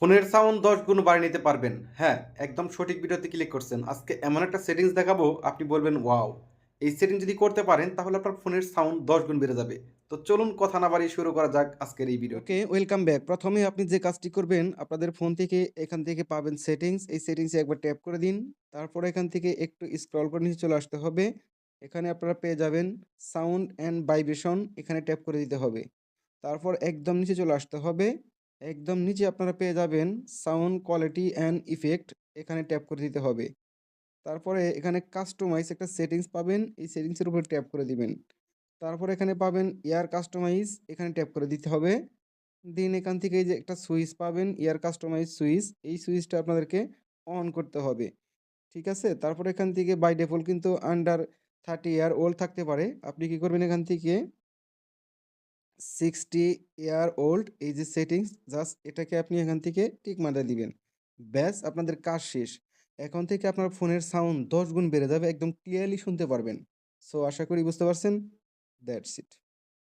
ফোনের সাউন্ড ১০ গুণ বাড়িয়ে নিতে পারবেন। হ্যাঁ, একদম সঠিক ভিডিওতে ক্লিক করছেন। আজকে এমন একটা সেটিংস দেখাবো, আপনি বলবেন ওয়াও! এই সেটিং যদি করতে পারেন তাহলে আপনার ফোনের সাউন্ড ১০ গুণ বেড়ে যাবে। তো চলুন কথা না বাড়িয়ে শুরু করা যাক আজকের এই ভিডিওটি। ওকে, ওয়েলকাম ব্যাক। ১ম এ আপনি যে কাজটি করবেন, আপনাদের ফোন থেকে এখান থেকে পাবেন সেটিংস। এই সেটিংসে একবার ট্যাপ করে দিন। তারপরে এখান থেকে একটু স্ক্রল করে নিচে চলে আসতে হবে। এখানে আপনারা পেয়ে যাবেন সাউন্ড অ্যান্ড ভাইব্রেশন, এখানে ট্যাপ করে দিতে হবে। তারপর একদম নিচে চলে আসতে হবে। একদম নিচে আপনারা পেয়ে যাবেন সাউন্ড কোয়ালিটি অ্যান্ড ইফেক্ট, এখানে ট্যাপ করে দিতে হবে। তারপরে এখানে কাস্টমাইজ একটা সেটিংস পাবেন, এই সেটিংসের উপর ট্যাপ করে দিবেন। তারপরে এখানে পাবেন এয়ার কাস্টমাইজ, এখানে ট্যাপ করে দিতে হবে। দেন এখান থেকে এই যে একটা সুইচ পাবেন, এয়ার কাস্টমাইজ সুইচ, এই সুইচটা আপনাদেরকে অন করতে হবে। ঠিক আছে? তারপরে এখান থেকে বাই ডিফল্ট কিন্তু আন্ডার 30 ইয়ার ওল্ড থাকতে পারে। আপনি কি করবেন এখান থেকে 60 ইয়ার ওল্ড, এই যে সেটিংস, জাস্ট এটাকে আপনি এখান থেকে টিক মাইরা দিবেন। ব্যাস আপনাদের কাজ শেষ। এখন থেকে আপনার ফোনের সাউন্ড ১০ গুণ বেড়ে যাবে। একদম ক্লিয়ারলি শুনতে পারবেন। সো আশা করি বুঝতে পারছেন। That's it.